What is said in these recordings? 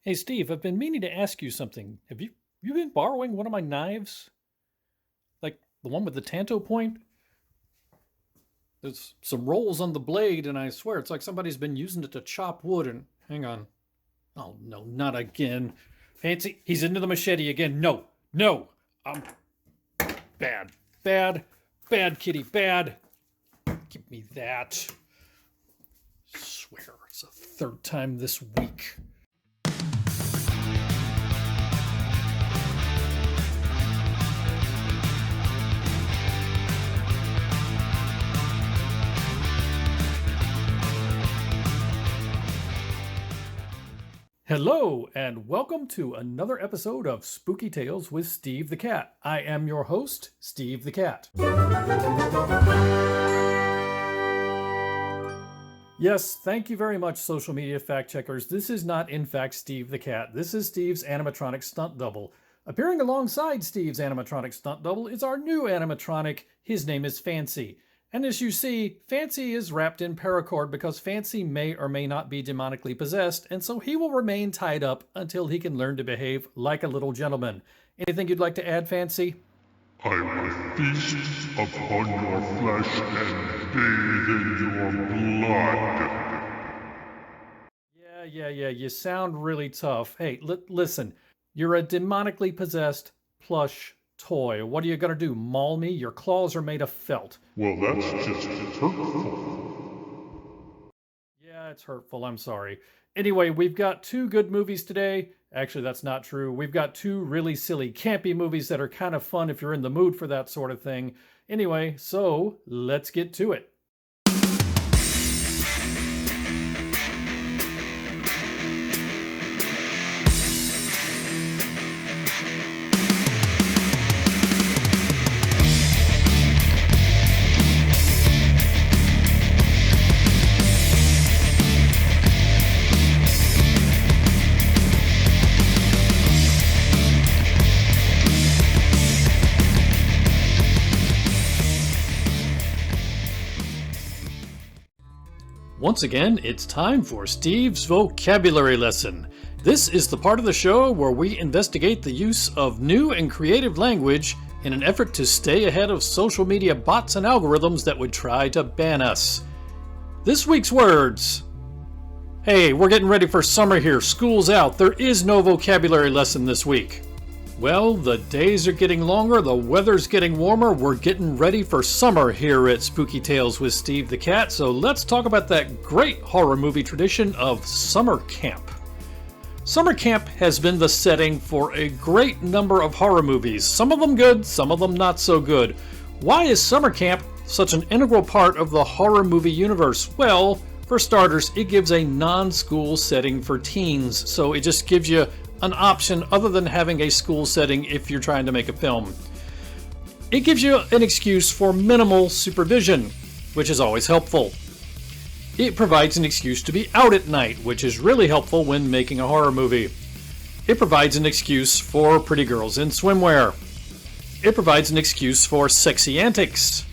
Hey Steve, I've been meaning to ask you something. Have you been borrowing one of my knives? Like the one with the tanto point? There's some rolls on the blade, and I swear it's like somebody's been using it to chop wood. And hang on. Oh no, not again. Fancy, he's into the machete again. No, no. Bad, bad, bad kitty, bad. Give me that. Swear it's the third time this week. Hello, and welcome to another episode of Spooky Tales with Steve the Cat. I am your host, Steve the Cat. Yes, thank you very much, social media fact checkers. This is not, in fact, Steve the Cat. This is Steve's animatronic stunt double. Appearing alongside Steve's animatronic stunt double is our new animatronic. His name is Fancy. And as you see, Fancy is wrapped in paracord because Fancy may or may not be demonically possessed, and so he will remain tied up until he can learn to behave like a little gentleman. Anything you'd like to add, Fancy? I will feast upon your flesh and bathe in your blood. Yeah, you sound really tough. Hey, listen, you're a demonically possessed plush toy. What are you gonna do, maul me? Your claws are made of felt. Well, that's just hurtful. Yeah, it's hurtful, I'm sorry. Anyway, we've got two good movies today. Actually, that's not true. We've got two really silly, campy movies that are kind of fun if you're in the mood for that sort of thing. Anyway, so let's get to it. Once again, it's time for Steve's Vocabulary Lesson. This is the part of the show where we investigate the use of new and creative language in an effort to stay ahead of social media bots and algorithms that would try to ban us. This week's words. Hey, we're getting ready for summer here. School's out. There is no vocabulary lesson this week. Well, the days are getting longer, the weather's getting warmer, we're getting ready for summer here at Spooky Tales with Steve the Cat, so let's talk about that great horror movie tradition of summer camp. Summer camp has been the setting for a great number of horror movies, some of them good, some of them not so good. Why is summer camp such an integral part of the horror movie universe? Well, for starters, it gives a non-school setting for teens, so it just gives you an option other than having a school setting if you're trying to make a film. It gives you an excuse for minimal supervision, which is always helpful. It provides an excuse to be out at night, which is really helpful when making a horror movie. It provides an excuse for pretty girls in swimwear. It provides an excuse for sexy antics.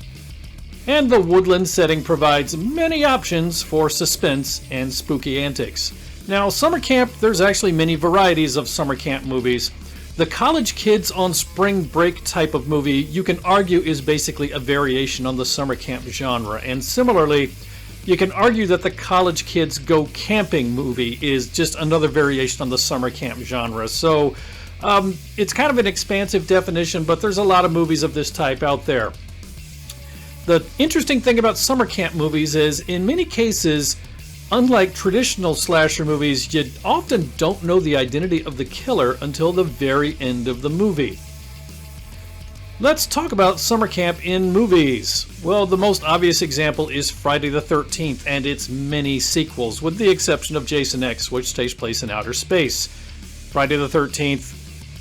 And the woodland setting provides many options for suspense and spooky antics. Now, summer camp, there's actually many varieties of summer camp movies. The college kids on spring break type of movie, you can argue is basically a variation on the summer camp genre. And similarly, you can argue that the college kids go camping movie is just another variation on the summer camp genre. So it's kind of an expansive definition, but there's a lot of movies of this type out there. The interesting thing about summer camp movies is, in many cases, unlike traditional slasher movies, you often don't know the identity of the killer until the very end of the movie. Let's talk about summer camp in movies. Well, the most obvious example is Friday the 13th and its many sequels, with the exception of Jason X, which takes place in outer space. Friday the 13th,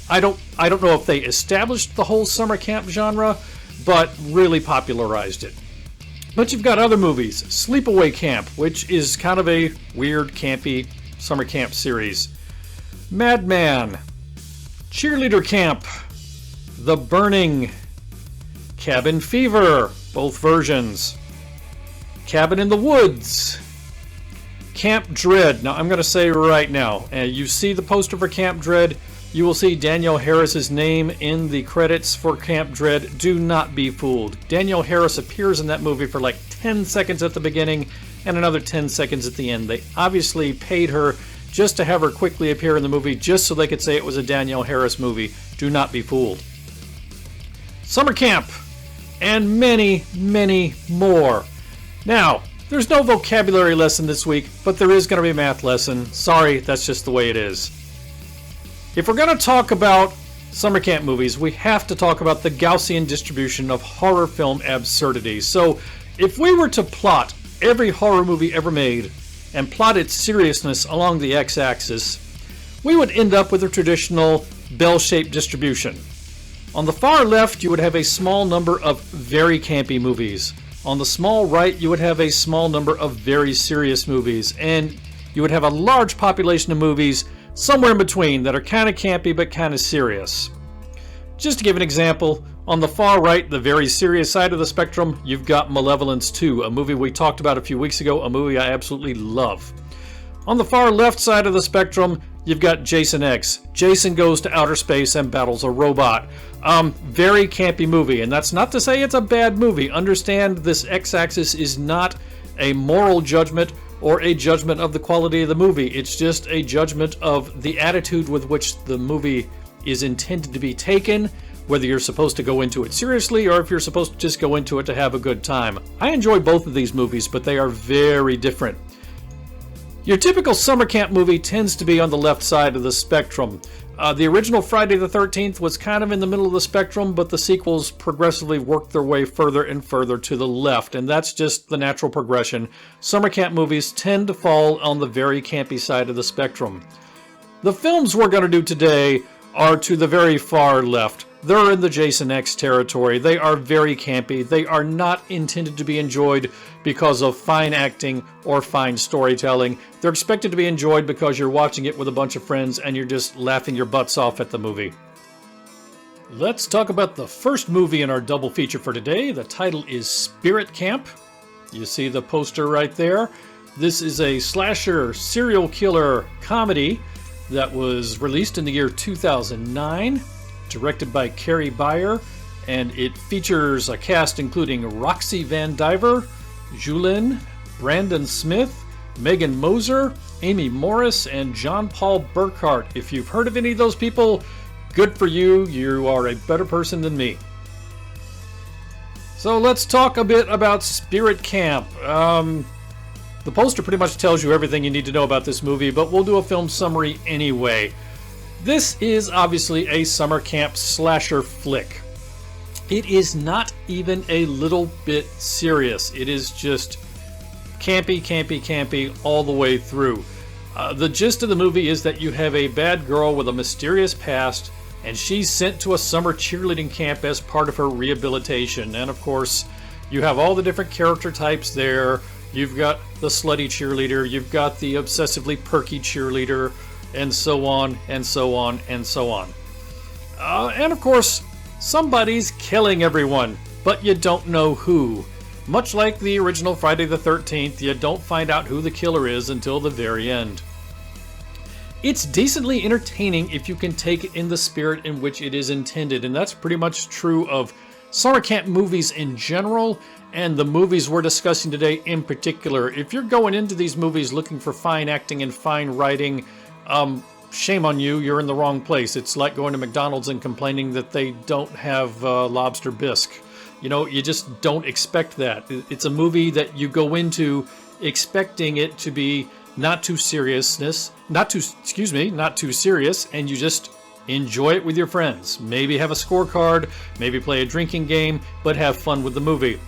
I don't know if they established the whole summer camp genre, but really popularized it. But you've got other movies. Sleepaway Camp, which is kind of a weird, campy summer camp series. Madman. Cheerleader Camp. The Burning. Cabin Fever, both versions. Cabin in the Woods. Camp Dread. Now, I'm going to say right now, you see the poster for Camp Dread, you will see Danielle Harris's name in the credits for Camp Dread. Do not be fooled. Danielle Harris appears in that movie for like 10 seconds at the beginning and another 10 seconds at the end. They obviously paid her just to have her quickly appear in the movie just so they could say it was a Danielle Harris movie. Do not be fooled. Summer Camp, and many, many more. Now, there's no vocabulary lesson this week, but there is going to be a math lesson. Sorry, that's just the way it is. If we're going to talk about summer camp movies, we have to talk about the Gaussian distribution of horror film absurdity. So, if we were to plot every horror movie ever made and plot its seriousness along the x-axis, we would end up with a traditional bell-shaped distribution. On the far left, you would have a small number of very campy movies. On the small right, you would have a small number of very serious movies. And you would have a large population of movies somewhere in between that are kind of campy but kind of serious. Just to give an example, on the far right, the very serious side of the spectrum, you've got Malevolence 2, a movie we talked about a few weeks ago, a movie I absolutely love. On the far left side of the spectrum, you've got Jason X. Jason goes to outer space and battles a robot. Very campy movie, and that's not to say it's a bad movie. Understand this x-axis is not a moral judgment or a judgment of the quality of the movie. It's just a judgment of the attitude with which the movie is intended to be taken, whether you're supposed to go into it seriously or if you're supposed to just go into it to have a good time. I enjoy both of these movies, but they are very different. Your typical summer camp movie tends to be on the left side of the spectrum. The original Friday the 13th was kind of in the middle of the spectrum, but the sequels progressively worked their way further and further to the left, and that's just the natural progression. Summer camp movies tend to fall on the very campy side of the spectrum. The films we're going to do today are to the very far left. They're in the Jason X territory. They are very campy. They are not intended to be enjoyed because of fine acting or fine storytelling. They're expected to be enjoyed because you're watching it with a bunch of friends and you're just laughing your butts off at the movie. Let's talk about the first movie in our double feature for today. The title is Spirit Camp. You see the poster right there. This is a slasher serial killer comedy that was released in the year 2009. Directed by Carrie Beyer, and it features a cast including Roxy Van Diver, Julien, Brandon Smith, Megan Moser, Amy Morris, and John Paul Burkhart. If you've heard of any of those people, good for you. You are a better person than me. So let's talk a bit about Spirit Camp. The poster pretty much tells you everything you need to know about this movie, but we'll do a film summary anyway. This is obviously a summer camp slasher flick. It is not even a little bit serious. It is just campy, campy, campy all the way through. The gist of the movie is that you have a bad girl with a mysterious past, and she's sent to a summer cheerleading camp as part of her rehabilitation. And of course, you have all the different character types there. You've got the slutty cheerleader, you've got the obsessively perky cheerleader, and so on, and so on, and so on. And of course, somebody's killing everyone, but you don't know who. Much like the original Friday the 13th, you don't find out who the killer is until the very end. It's decently entertaining if you can take it in the spirit in which it is intended, and that's pretty much true of summer camp movies in general, and the movies we're discussing today in particular. If you're going into these movies looking for fine acting and fine writing, shame on you, you're in the wrong place. It's like going to McDonald's and complaining that they don't have lobster bisque. You know, you just don't expect that. It's a movie that you go into expecting it to be not too serious, and you just enjoy it with your friends. Maybe have a scorecard, maybe play a drinking game, but have fun with the movie.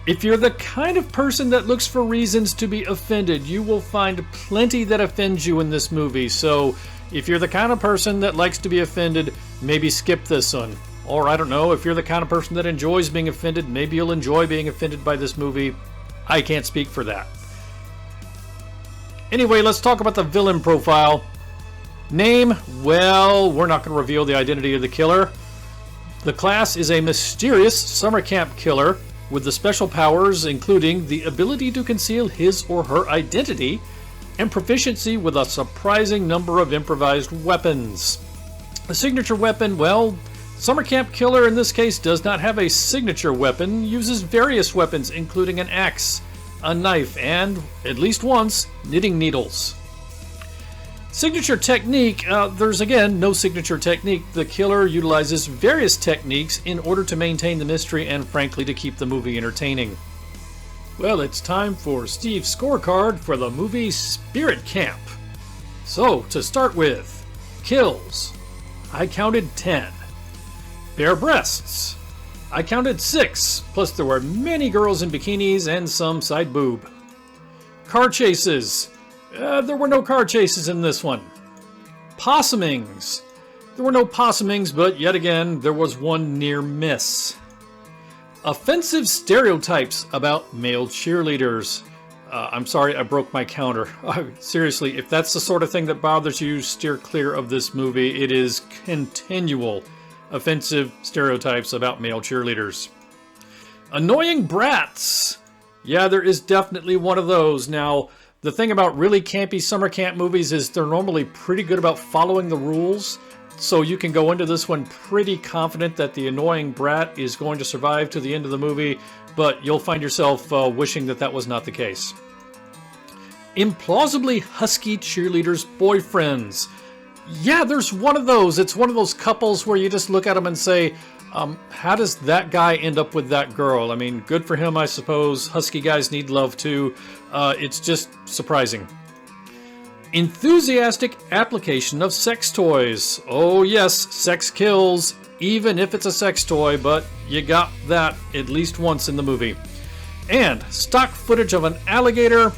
If you're the kind of person that looks for reasons to be offended, you will find plenty that offends you in this movie. So if you're the kind of person that likes to be offended, maybe skip this one. Or I don't know, if you're the kind of person that enjoys being offended, maybe you'll enjoy being offended by this movie. I can't speak for that. Anyway, let's talk about the villain profile. Name, well, we're not going to reveal the identity of the killer. The class is a mysterious summer camp killer with the special powers including the ability to conceal his or her identity and proficiency with a surprising number of improvised weapons. The signature weapon, well, Summer Camp Killer in this case does not have a signature weapon, uses various weapons including an axe, a knife, and, at least once, knitting needles. Signature technique, there's again no signature technique. The killer utilizes various techniques in order to maintain the mystery and frankly to keep the movie entertaining. Well, it's time for Steve's scorecard for the movie Spirit Camp. So, to start with, kills. I counted 10. Bare breasts. I counted 6, plus there were many girls in bikinis and some side boob. Car chases. There were no car chases in this one. Possumings. There were no possumings, but yet again, there was one near miss. Offensive stereotypes about male cheerleaders. I'm sorry, I broke my counter. Seriously, if that's the sort of thing that bothers you, steer clear of this movie. It is continual offensive stereotypes about male cheerleaders. Annoying brats. Yeah, there is definitely one of those. Now, the thing about really campy summer camp movies is they're normally pretty good about following the rules. So you can go into this one pretty confident that the annoying brat is going to survive to the end of the movie, but you'll find yourself wishing that that was not the case. Implausibly husky cheerleaders' boyfriends. Yeah, there's one of those. It's one of those couples where you just look at them and say, how does that guy end up with that girl? I mean, good for him, I suppose. Husky guys need love too. It's just surprising. Enthusiastic application of sex toys. Oh yes, sex kills, even if it's a sex toy, but you got that at least once in the movie. And stock footage of an alligator.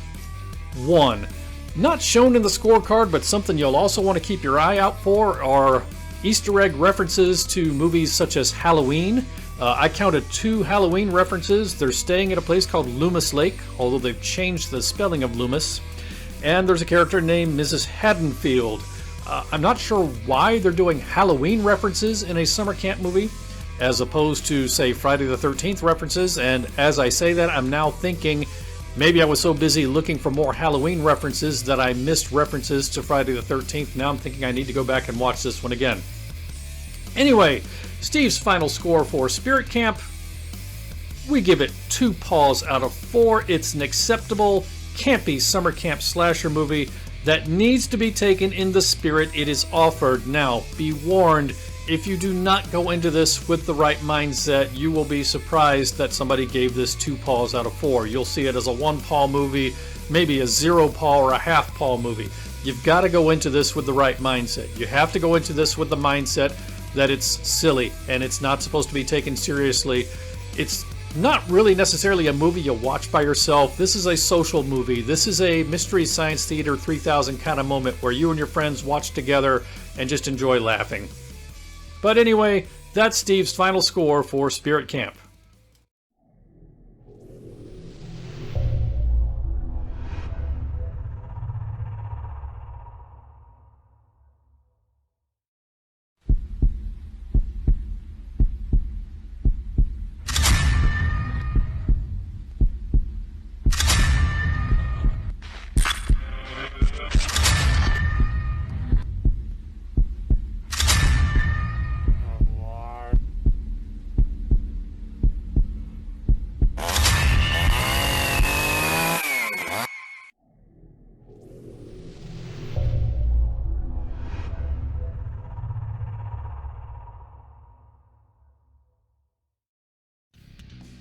1. Not shown in the scorecard, but something you'll also want to keep your eye out for are Easter egg references to movies such as Halloween. I counted 2 Halloween references. They're staying at a place called Loomis Lake, although they've changed the spelling of Loomis. And there's a character named Mrs. Haddonfield. I'm not sure why they're doing Halloween references in a summer camp movie, as opposed to, say, Friday the 13th references. And as I say that, I'm now thinking maybe I was so busy looking for more Halloween references that I missed references to Friday the 13th. Now I'm thinking I need to go back and watch this one again. Anyway, Steve's final score for Spirit Camp. We give it 2 paws out of 4. It's an acceptable, campy summer camp slasher movie that needs to be taken in the spirit it is offered. Now, be warned, if you do not go into this with the right mindset, you will be surprised that somebody gave this 2 paws out of 4. You'll see it as a 1 paw movie, maybe a 0 paw or a half paw movie. You've got to go into this with the right mindset. You have to go into this with the mindset that it's silly and it's not supposed to be taken seriously. It's not really necessarily a movie you watch by yourself. This is a social movie. This is a Mystery Science Theater 3000 kind of moment where you and your friends watch together and just enjoy laughing. But anyway, that's Steve's final score for Spirit Camp.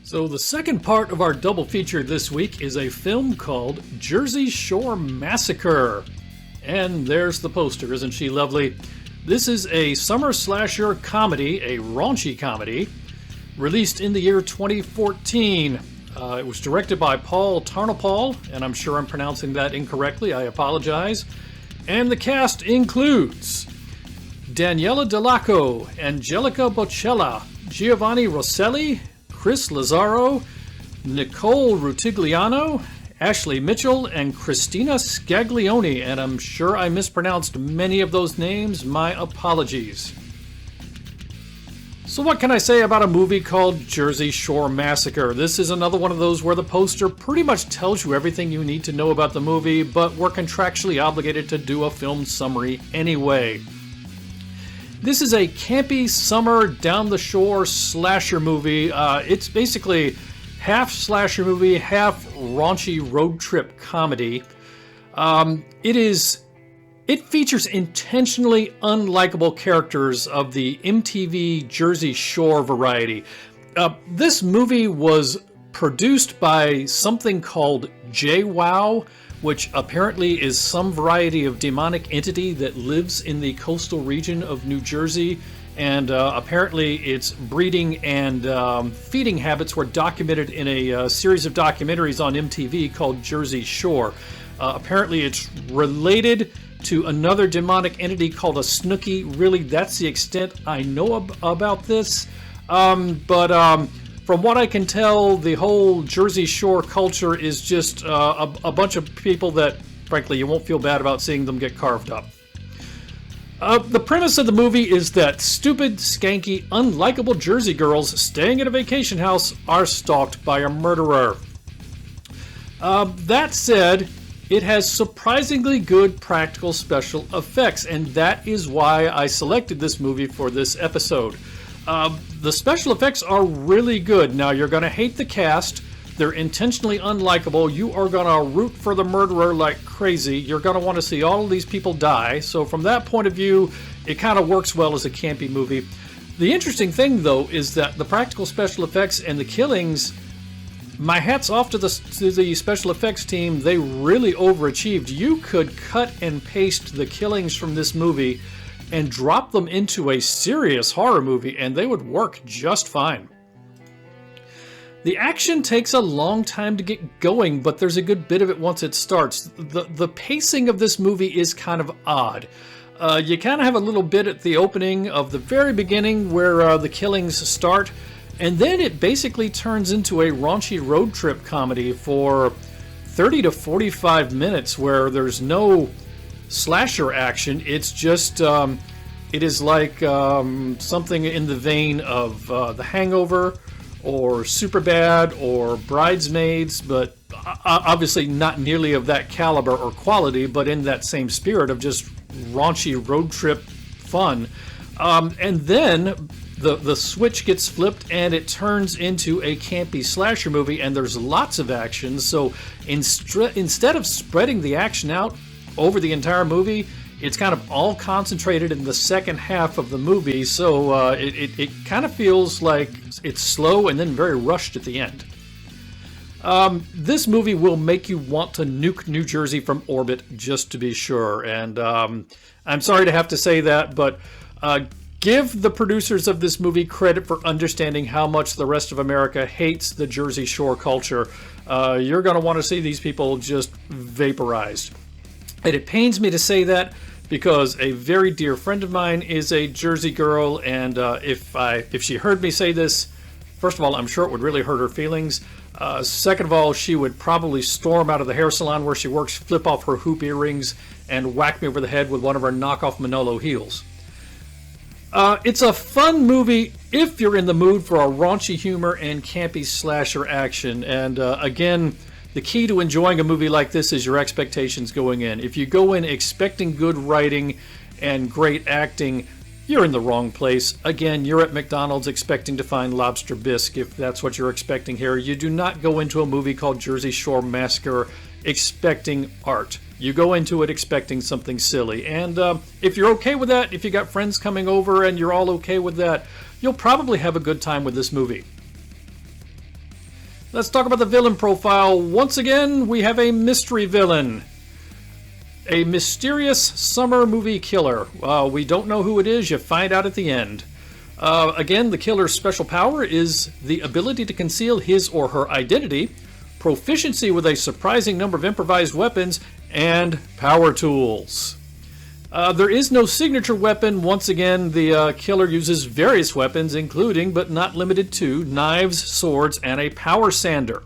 So the second part of our double feature this week is a film called Jersey Shore Massacre. And there's the poster, isn't she lovely? This is a summer slasher comedy, a raunchy comedy, released in the year 2014. It was directed by Paul Tarnopol, and I'm sure I'm pronouncing that incorrectly, I apologize. And the cast includes Daniela Delaco, Angelica Bocella, Giovanni Rosselli, Chris Lazaro, Nicole Rutigliano, Ashley Mitchell, and Christina Scaglione, and I'm sure I mispronounced many of those names. My apologies. So what can I say about a movie called Jersey Shore Massacre? This is another one of those where the poster pretty much tells you everything you need to know about the movie, but we're contractually obligated to do a film summary anyway. This is a campy summer down the shore slasher movie. It's basically half slasher movie, half raunchy road trip comedy. It features intentionally unlikable characters of the MTV Jersey Shore variety. This movie was produced by something called JWoww, which apparently is some variety of demonic entity that lives in the coastal region of New Jersey. And apparently its breeding and feeding habits were documented in a series of documentaries on MTV called Jersey Shore. Apparently it's related to another demonic entity called a Snooky. Really, that's the extent I know about this. But from what I can tell, the whole Jersey Shore culture is just a bunch of people that, frankly, you won't feel bad about seeing them get carved up. The premise of the movie is that stupid, skanky, unlikable Jersey girls staying at a vacation house are stalked by a murderer. That said, it has surprisingly good practical special effects, and that is why I selected this movie for this episode. The special effects are really good. Now, you're going to hate the cast. They're intentionally unlikable. You are going to root for the murderer like crazy. You're going to want to see all of these people die. So from that point of view, it kind of works well as a campy movie. The interesting thing, though, is that the practical special effects and the killings, my hat's off to the special effects team. They really overachieved. You could cut and paste the killings from this movie and drop them into a serious horror movie, and they would work just fine. The action takes a long time to get going, but there's a good bit of it once it starts. The pacing of this movie is kind of odd. You kind of have a little bit at the opening of the very beginning where the killings start, and then it basically turns into a raunchy road trip comedy for 30 to 45 minutes where there's no slasher action. It's just, it is like something in the vein of The Hangover or Superbad or Bridesmaids, but obviously not nearly of that caliber or quality, but in that same spirit of just raunchy road trip fun. And then the switch gets flipped and it turns into a campy slasher movie, and there's lots of action. So instead of spreading the action out over the entire movie, it's kind of all concentrated in the second half of the movie. So it kind of feels like it's slow and then very rushed at the end. This movie will make you want to nuke New Jersey from orbit, just to be sure. And I'm sorry to have to say that, but give the producers of this movie credit for understanding how much the rest of America hates the Jersey Shore culture. You're going to want to see these people just vaporized. And it pains me to say that because a very dear friend of mine is a Jersey girl, and if she heard me say this, first of all, I'm sure it would really hurt her feelings. Second of all, she would probably storm out of the hair salon where she works, flip off her hoop earrings, and whack me over the head with one of her knockoff Manolo heels. It's a fun movie if you're in the mood for a raunchy humor and campy slasher action. And again, the key to enjoying a movie like this is your expectations going in. If you go in expecting good writing and great acting, you're in the wrong place. Again, you're at McDonald's expecting to find lobster bisque, if that's what you're expecting here. You do not go into a movie called Jersey Shore Massacre expecting art. You go into it expecting something silly. And if you're okay with that, if you got friends coming over and you're all okay with that, you'll probably have a good time with this movie. Let's talk about the villain profile. Once again, we have a mystery villain. A mysterious summer movie killer. We don't know who it is. You find out at the end. Again, the killer's special power is the ability to conceal his or her identity, proficiency with a surprising number of improvised weapons, and power tools. There is no signature weapon. Once again, the killer uses various weapons, including, but not limited to, knives, swords, and a power sander.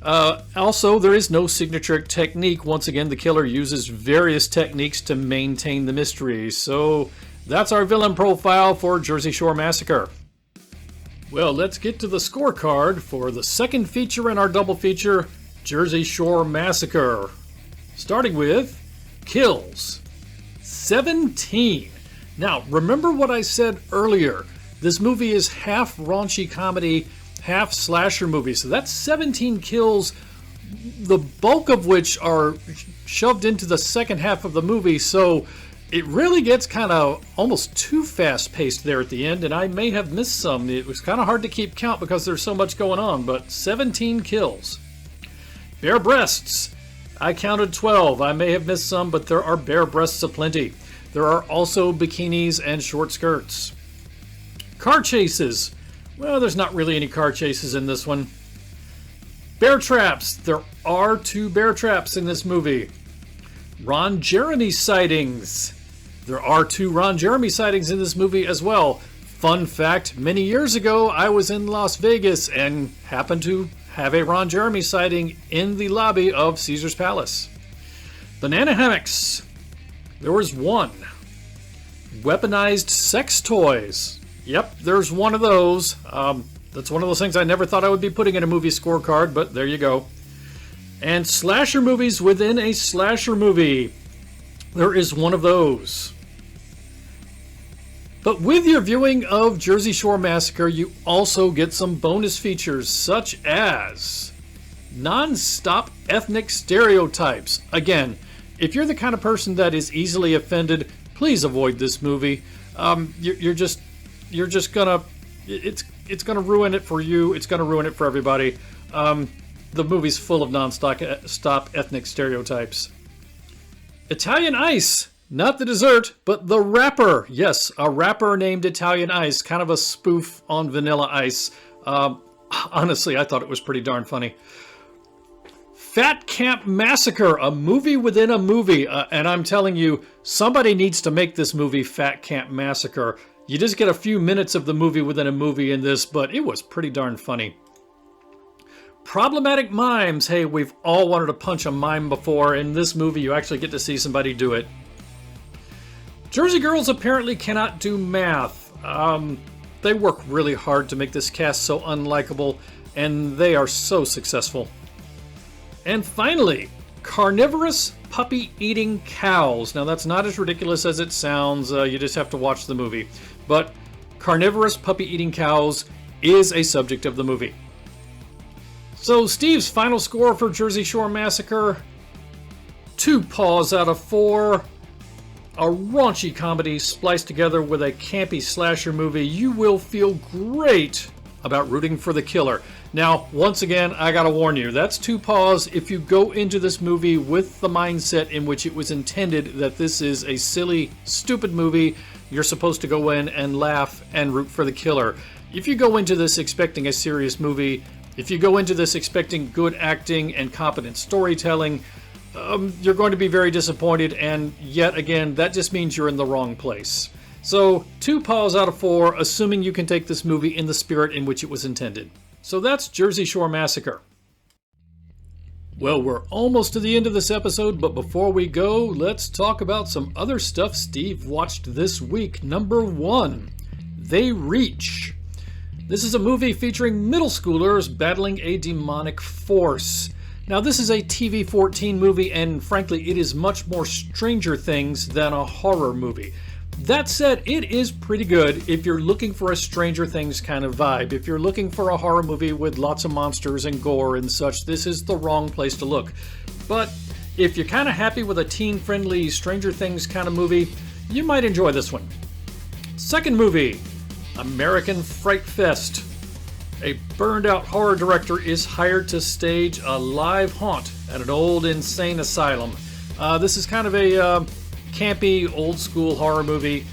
Also, there is no signature technique. Once again, the killer uses various techniques to maintain the mystery. So, that's our villain profile for Jersey Shore Massacre. Well, let's get to the scorecard for the second feature in our double feature, Jersey Shore Massacre. Starting with kills. 17. Now, remember what I said earlier. This movie is half raunchy comedy, half slasher movie. So that's 17 kills, the bulk of which are shoved into the second half of the movie. So it really gets kind of almost too fast-paced there at the end, and I may have missed some. It was kind of hard to keep count because there's so much going on, but 17 kills. Bare breasts. I counted 12. I may have missed some, but there are bare breasts aplenty. There are also bikinis and short skirts. Car chases. Well, there's not really any car chases in this one. Bear traps. There are 2 bear traps in this movie. Ron Jeremy sightings. There are 2 Ron Jeremy sightings in this movie as well. Fun fact, many years ago I was in Las Vegas and happened to have a Ron Jeremy sighting in the lobby of Caesar's Palace. Banana hammocks. There was 1. Weaponized sex toys. Yep, there's one of those. That's one of those things I never thought I would be putting in a movie scorecard, but there you go. And slasher movies within a slasher movie. There is one of those. But with your viewing of Jersey Shore Massacre, you also get some bonus features such as non-stop ethnic stereotypes. Again, if you're the kind of person that is easily offended, please avoid this movie. You're just gonna, it's gonna ruin it for you. It's gonna ruin it for everybody. The movie's full of non-stop ethnic stereotypes. Italian Ice. Not the dessert, but the rapper. Yes, a rapper named Italian Ice, kind of a spoof on Vanilla Ice. Honestly, I thought it was pretty darn funny. Fat Camp Massacre, a movie within a movie. And I'm telling you, somebody needs to make this movie Fat Camp Massacre. You just get a few minutes of the movie within a movie in this, but it was pretty darn funny. Problematic mimes. Hey, we've all wanted to punch a mime before. In this movie, you actually get to see somebody do it. Jersey Girls apparently cannot do math. They work really hard to make this cast so unlikable, and they are so successful. And finally, carnivorous puppy-eating cows. Now, that's not as ridiculous as it sounds. You just have to watch the movie. But carnivorous puppy-eating cows is a subject of the movie. So, Steve's final score for Jersey Shore Massacre, 2 paws out of 4. A raunchy comedy spliced together with a campy slasher movie. You will feel great about rooting for the killer. Now, once again, I gotta warn you, that's 2 paws if you go into this movie with the mindset in which it was intended that this is a silly, stupid movie. You're supposed to go in and laugh and root for the killer. If you go into this expecting a serious movie, if you go into this expecting good acting and competent storytelling, you're going to be very disappointed, and yet again, that just means you're in the wrong place. So, 2 paws out of 4, assuming you can take this movie in the spirit in which it was intended. So that's Jersey Shore Massacre. Well, we're almost to the end of this episode, but before we go, let's talk about some other stuff Steve watched this week. Number 1, They Reach. This is a movie featuring middle schoolers battling a demonic force. Now, this is a TV-14 movie, and frankly, it is much more Stranger Things than a horror movie. That said, it is pretty good if you're looking for a Stranger Things kind of vibe. If you're looking for a horror movie with lots of monsters and gore and such, this is the wrong place to look. But if you're kind of happy with a teen-friendly Stranger Things kind of movie, you might enjoy this one. Second movie, American Fright Fest. A burned-out horror director is hired to stage a live haunt at an old insane asylum. This is kind of a campy, old-school horror movie.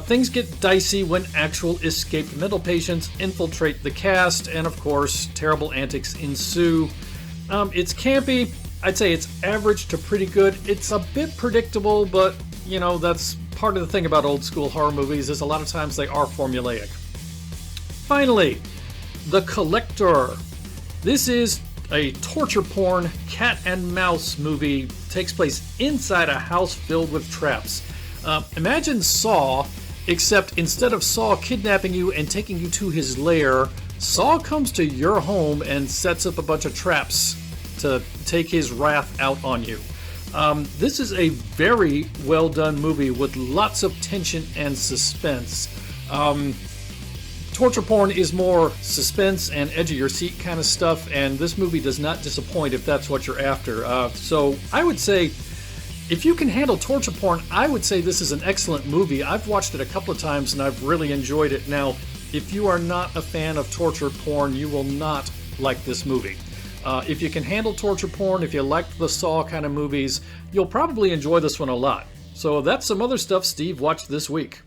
Things get dicey when actual escaped mental patients infiltrate the cast, and of course, terrible antics ensue. It's campy. I'd say it's average to pretty good. It's a bit predictable, but, you know, that's part of the thing about old-school horror movies is a lot of times they are formulaic. Finally, The Collector. This is a torture porn cat and mouse movie. It takes place inside a house filled with traps. Imagine Saw Except instead of Saw kidnapping you and taking you to his lair, Saw comes to your home and sets up a bunch of traps to take his wrath out on you. This is a very well done movie with lots of tension and suspense. Torture porn is more suspense and edge of your seat kind of stuff, and this movie does not disappoint if that's what you're after. So I would say, if you can handle torture porn, I would say this is an excellent movie. I've watched it a couple of times and I've really enjoyed it. Now, if you are not a fan of torture porn, you will not like this movie. If you can handle torture porn, if you like the Saw kind of movies, you'll probably enjoy this one a lot. So that's some other stuff Steve watched this week.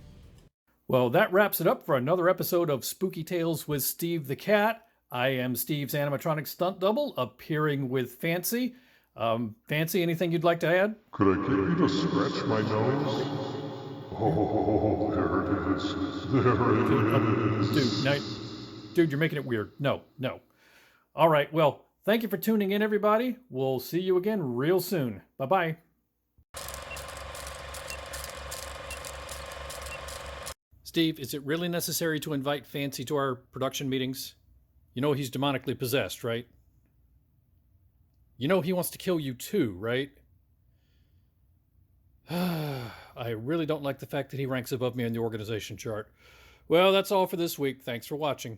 Well, that wraps it up for another episode of Spooky Tales with Steve the Cat. I am Steve's animatronic stunt double, appearing with Fancy. Fancy, anything you'd like to add? Could I get you to scratch my nose? Oh, there it is. There it is. Dude, you're making it weird. No. All right, well, thank you for tuning in, everybody. We'll see you again real soon. Bye-bye. Steve, is it really necessary to invite Fancy to our production meetings? You know he's demonically possessed, right? You know he wants to kill you too, right? I really don't like the fact that he ranks above me on the organization chart. Well, that's all for this week. Thanks for watching.